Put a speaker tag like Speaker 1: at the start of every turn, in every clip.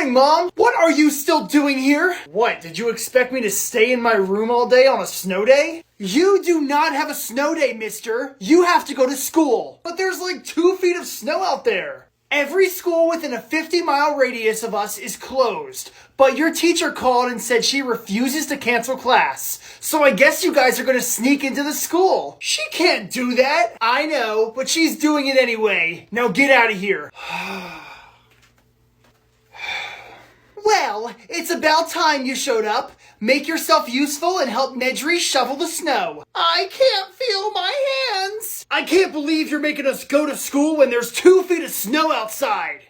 Speaker 1: morning, Mom. What are you still doing here? What, did you expect me to stay in my room all day on a snow day? You do not have a snow day, mister. You have to go to school. But there's like 2 feet of snow out there. Every school within a 50-mile radius of us is closed, but your teacher called and said she refuses to cancel class. So I guess you guys are gonna sneak into the school. She can't do that. I know, but she's doing it anyway. Now get out of here. Well, it's about time you showed up. Make yourself useful and help Nedry shovel the snow. I can't feel my hands. I can't believe you're making us go to school when there's 2 feet of snow outside.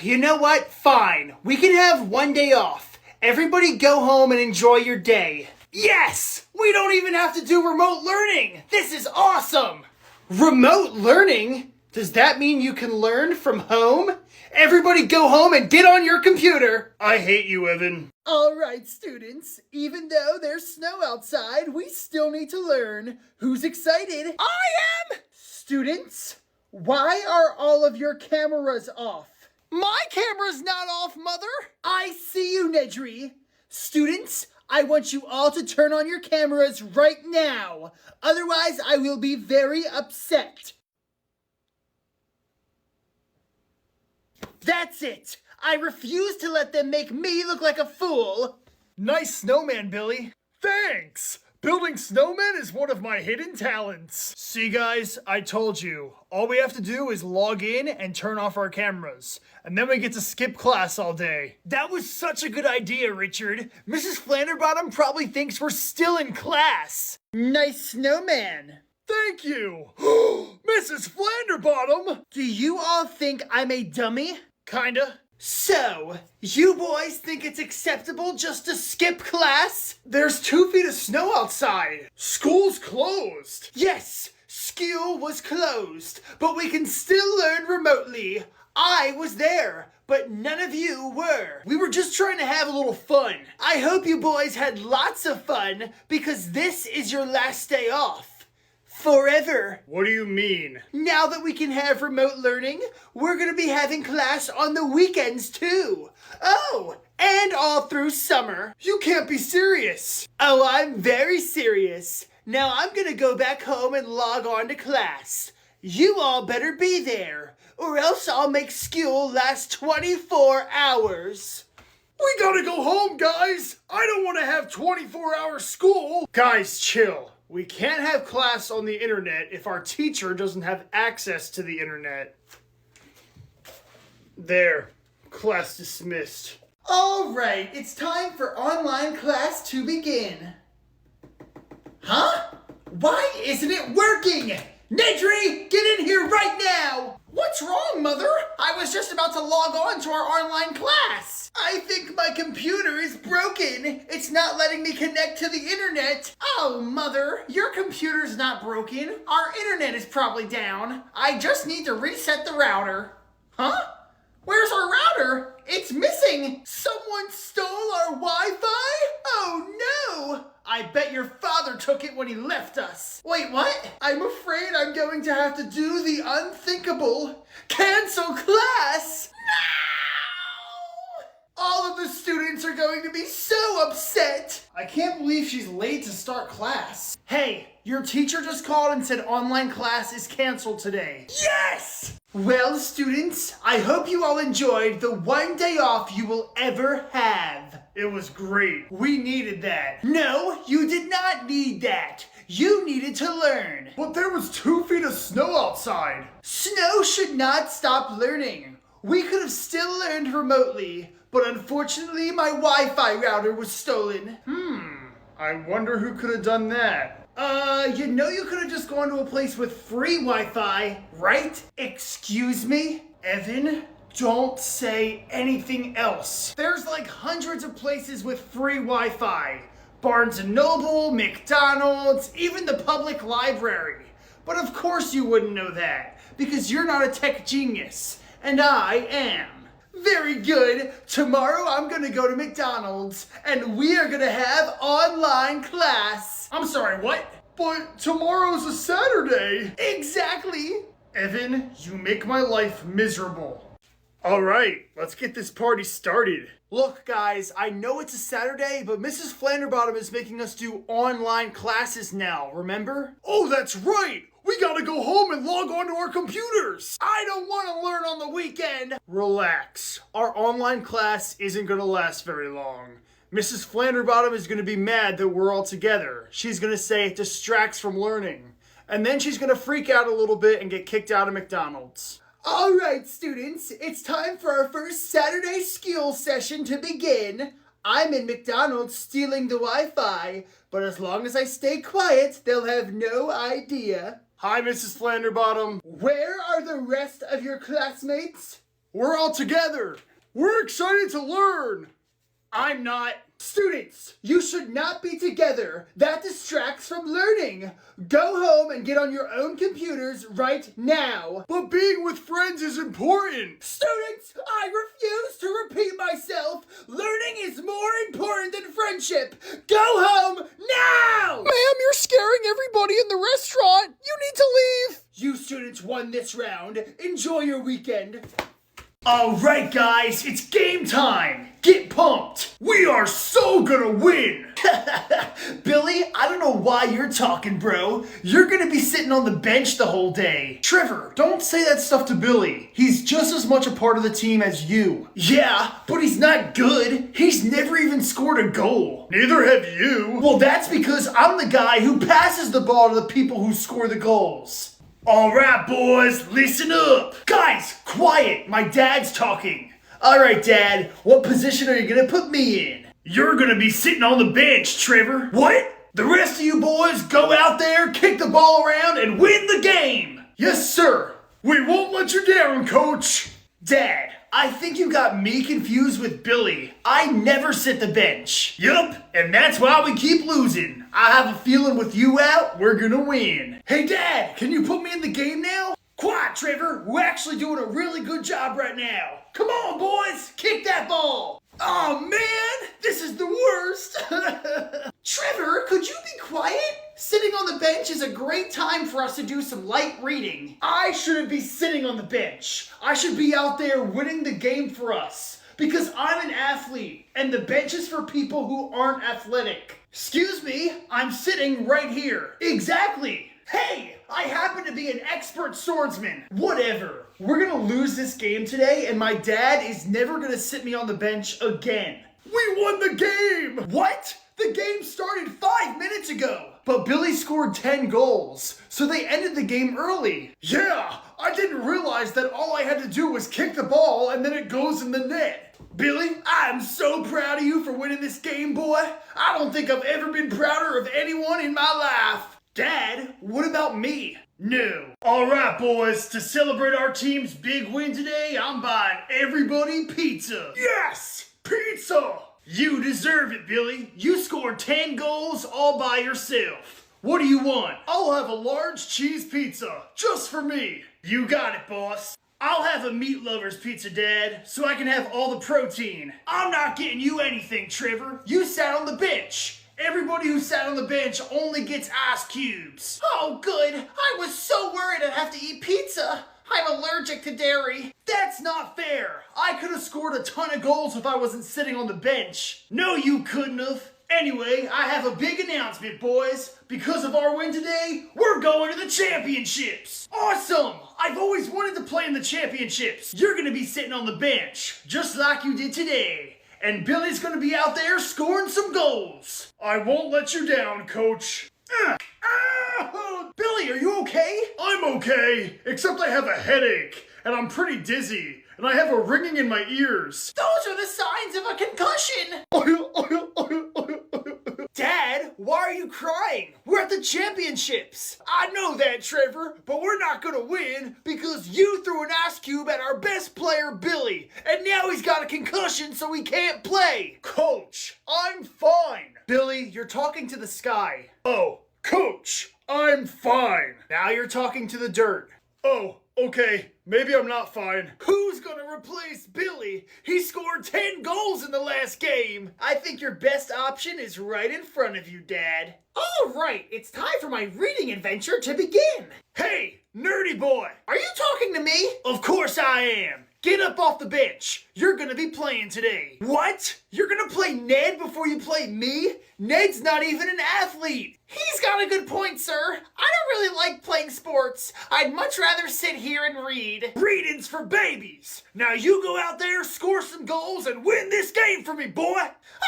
Speaker 1: You know what? Fine. We can have 1 day off. Everybody go home and enjoy your day. Yes! We don't even have to do remote learning. This is awesome. Remote learning? Does that mean you can learn from home? Everybody go home and get on your computer. I hate you, Evan. All right, students. Even though there's snow outside, we still need to learn. Who's excited? I am! Students, why are all of your cameras off? My camera's not off, Mother. I see you, Nedry. Students, I want you all to turn on your cameras right now. Otherwise, I will be very upset. That's it! I refuse to let them make me look like a fool! Nice snowman, Billy. Thanks! Building snowmen is one of my hidden talents. See, guys, I told you. All we have to do is log in and turn off our cameras. And then we get to skip class all day. That was such a good idea, Richard. Mrs. Flanderbottom probably thinks we're still in class. Nice snowman. Thank you! Mrs. Flanderbottom! Do you all think I'm a dummy? Kinda. So, you boys think it's acceptable just to skip class? There's 2 feet of snow outside. School's closed. Yes, school was closed, but we can still learn remotely. I was there, but none of you were. We were just trying to have a little fun. I hope you boys had lots of fun, because this is your last day off. Forever. What do you mean? Now that we can have remote learning, we're gonna be having class on the weekends too. Oh, and all through summer. You can't be serious. Oh, I'm very serious. Now I'm gonna go back home and log on to class. You all better be there, or else I'll make school last 24 hours. We gotta go home, guys. I don't want to have 24-hour school. Guys, chill. We can't have class on the internet if our teacher doesn't have access to the internet. There. Class dismissed. All right, it's time for online class to begin. Huh? Why isn't it working? Nedry, get in here right now! What's wrong, Mother? I was just about to log on to our online class. I think my computer is broken. It's not letting me connect to the internet. Oh, Mother, your computer's not broken. Our internet is probably down. I just need to reset the router. Huh? Where's our router? It's missing. Someone stole our Wi-Fi? Oh, no. I bet your father took it when he left us. Wait, what? I'm afraid I'm going to have to do the unthinkable. Cancel class? No! All of the students are going to be so upset. I can't believe she's late to start class. Hey, your teacher just called and said online class is canceled today. Yes! Well, students, I hope you all enjoyed the 1 day off you will ever have. It was great. We needed that. No, you did not need that. You needed to learn. But there was 2 feet of snow outside. Snow should not stop learning. We could have still learned remotely, but unfortunately my Wi-Fi router was stolen. I wonder who could have done that. You know you could have just gone to a place with free Wi-Fi, right? Excuse me? Evan, don't say anything else. There's like hundreds of places with free Wi-Fi. Barnes & Noble, McDonald's, even the public library. But of course you wouldn't know that, because you're not a tech genius, and I am. Very good. Tomorrow I'm gonna go to McDonald's, and we are gonna have online class. I'm sorry, what? But tomorrow's a Saturday. Exactly. Evan, you make my life miserable. All right, let's get this party started. Look, guys, I know it's a Saturday, but Mrs. Flanderbottom is making us do online classes now, remember? Oh, that's right! We gotta go home and log on to our computers! I don't want to learn on the weekend! Relax. Our online class isn't gonna last very long. Mrs. Flanderbottom is gonna be mad that we're all together. She's gonna say it distracts from learning. And then she's gonna freak out a little bit and get kicked out of McDonald's. All right, students, it's time for our first Saturday skill session to begin. I'm in McDonald's stealing the Wi-Fi, but as long as I stay quiet, they'll have no idea. Hi, Mrs. Flanderbottom. Where are the rest of your classmates? We're all together. We're excited to learn. I'm not. Students, you should not be together. That distracts from learning. Go home and get on your own computers right now. But being with friends is important. Students, I refuse to repeat myself. Learning is more important than friendship. Go home now! Ma'am, you're scaring everybody in the restaurant. You need to leave. You students won this round. Enjoy your weekend. All right, guys, it's game time. Get pumped. We are so gonna win. Billy, I don't know why you're talking, bro. You're gonna be sitting on the bench the whole day. Trevor, don't say that stuff to Billy. He's just as much a part of the team as you. Yeah, but he's not good. He's never even scored a goal. Neither have you. Well, that's because I'm the guy who passes the ball to the people who score the goals. All right, boys, listen up. Guys, quiet. My dad's talking. All right, Dad, what position are you going to put me in? You're going to be sitting on the bench, Trevor. What? The rest of you boys go out there, kick the ball around, and win the game. Yes, sir. We won't let you down, Coach. Dad, I think you got me confused with Billy. I never sit the bench. Yup, and that's why we keep losing. I have a feeling with you out, we're gonna win. Hey, Dad, can you put me in the game now? Quiet, Trevor. We're actually doing a really good job right now. Come on, boys, kick that ball. Oh, man, this is the worst. Trevor, could you be quiet? Sitting on the bench is a great time for us to do some light reading. I shouldn't be sitting on the bench. I should be out there winning the game for us. Because I'm an athlete, and the bench is for people who aren't athletic. Excuse me, I'm sitting right here. Exactly. Hey, I happen to be an expert swordsman. Whatever. We're gonna lose this game today, and my dad is never gonna sit me on the bench again. We won the game! What? The game started 5 minutes ago. But Billy scored 10 goals, so they ended the game early. Yeah, I didn't realize that all I had to do was kick the ball and then it goes in the net. Billy, I'm so proud of you for winning this game, boy. I don't think I've ever been prouder of anyone in my life. Dad, what about me? No. All right, boys, to celebrate our team's big win today, I'm buying everybody pizza. Yes, pizza. You deserve it, Billy. You scored 10 goals all by yourself. What do you want? I'll have a large cheese pizza, just for me. You got it, boss. I'll have a meat lover's pizza, Dad, so I can have all the protein. I'm not getting you anything, Trevor. You sat on the bench. Everybody who sat on the bench only gets ice cubes. Oh, good. I was so worried I'd have to eat pizza. I'm allergic to dairy. That's not fair. I could have scored a ton of goals if I wasn't sitting on the bench. No, you couldn't have. Anyway, I have a big announcement, boys. Because of our win today, we're going to the championships. Awesome! I've always wanted to play in the championships. You're going to be sitting on the bench, just like you did today. And Billy's going to be out there scoring some goals. I won't let you down, Coach. Billy, are you okay? I'm okay, except I have a headache, and I'm pretty dizzy, and I have a ringing in my ears. Those are the signs of a concussion. Dad, why are you crying? We're at the championships. I know that, Trevor, but we're not gonna win because you threw an ice cube at our best player, Billy, and now he's got a concussion so he can't play. Coach, I'm fine. Billy, you're talking to the sky. Oh, Coach, I'm fine. Now you're talking to the dirt. Oh, okay, maybe I'm not fine. Who's gonna replace Billy? He scored 10 goals in the last game. I think your best option is right in front of you, Dad. All right, it's time for my reading adventure to begin. Hey, nerdy boy. Are you talking to me? Of course I am. Get up off the bench. You're gonna be playing today. What? You're gonna play Ned before you play me? Ned's not even an athlete. He's got a good point, sir. I don't really like playing sports. I'd much rather sit here and read. Reading's for babies. Now you go out there, score some goals, and win this game for me, boy.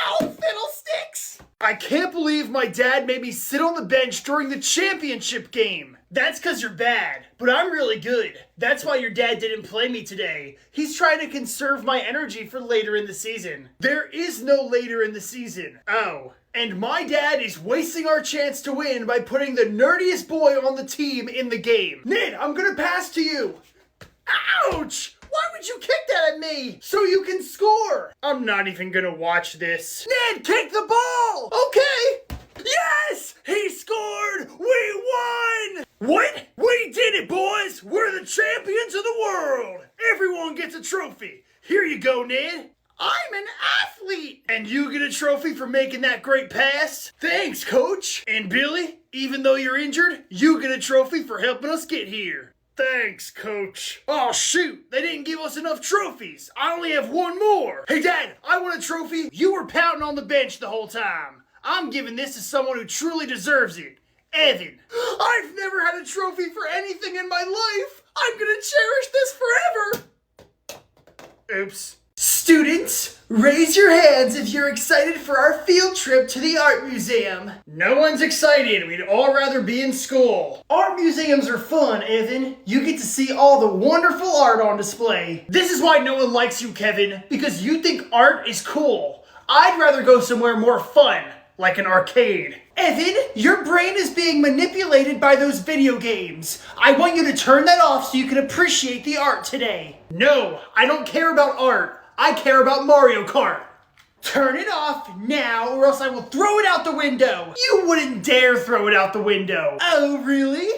Speaker 1: Oh, fiddlesticks! I can't believe my dad made me sit on the bench during the championship game. That's because you're bad, but I'm really good. That's why your dad didn't play me today. He's trying to conserve my energy for later in the season. There is no later in the season. Oh. And my dad is wasting our chance to win by putting the nerdiest boy on the team in the game. Ned, I'm gonna pass to you. Ouch! Why would you kick that at me? So you can score. I'm not even gonna watch this. Ned, kick the ball! Okay! Yes! He scored! We won! What? We did it, boys! We're the champions of the world! Everyone gets a trophy. Here you go, Ned. I'm an athlete! And you get a trophy for making that great pass? Thanks, coach! And Billy, even though you're injured, you get a trophy for helping us get here. Thanks, coach. Oh, shoot, they didn't give us enough trophies. I only have one more. Hey, Dad, I want a trophy. You were pouting on the bench the whole time. I'm giving this to someone who truly deserves it. Evan. I've never had a trophy for anything in my life. I'm gonna cherish this forever. Oops. Students, raise your hands if you're excited for our field trip to the art museum. No one's excited. We'd all rather be in school. Art museums are fun, Evan. You get to see all the wonderful art on display. This is why no one likes you, Kevin, because you think art is cool. I'd rather go somewhere more fun, like an arcade. Evan, your brain is being manipulated by those video games. I want you to turn that off so you can appreciate the art today. No, I don't care about art. I care about Mario Kart. Turn it off now or else I will throw it out the window. You wouldn't dare throw it out the window. Oh, really?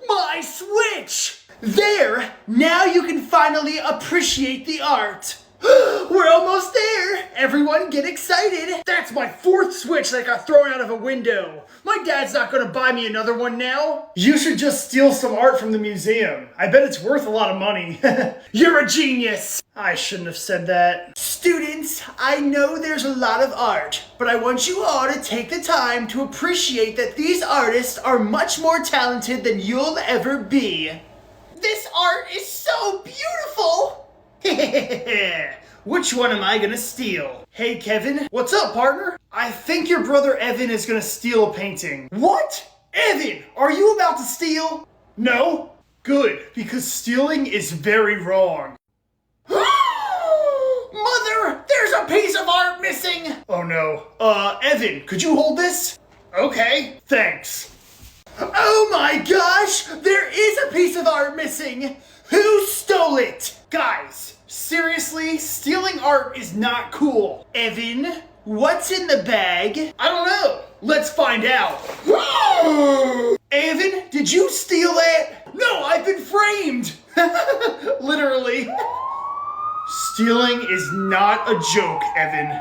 Speaker 1: My Switch! There, now you can finally appreciate the art. We're almost there! Everyone get excited! That's my fourth Switch that got thrown out of a window. My dad's not gonna buy me another one now. You should just steal some art from the museum. I bet it's worth a lot of money. You're a genius! I shouldn't have said that. Students, I know there's a lot of art, but I want you all to take the time to appreciate that these artists are much more talented than you'll ever be. This art is so beautiful! Which one am I gonna steal? Hey, Kevin. What's up, partner? I think your brother Evan is gonna steal a painting. What? Evan, are you about to steal? No? Good, because stealing is very wrong. Mother, there's a piece of art missing! Oh no. Evan, could you hold this? Okay, thanks. Oh my gosh! There is a piece of art missing! Who stole it? Guys, seriously, stealing art is not cool. Evan, what's in the bag? I don't know. Let's find out. Evan, did you steal it? No, I've been framed. Literally. Stealing is not a joke, Evan.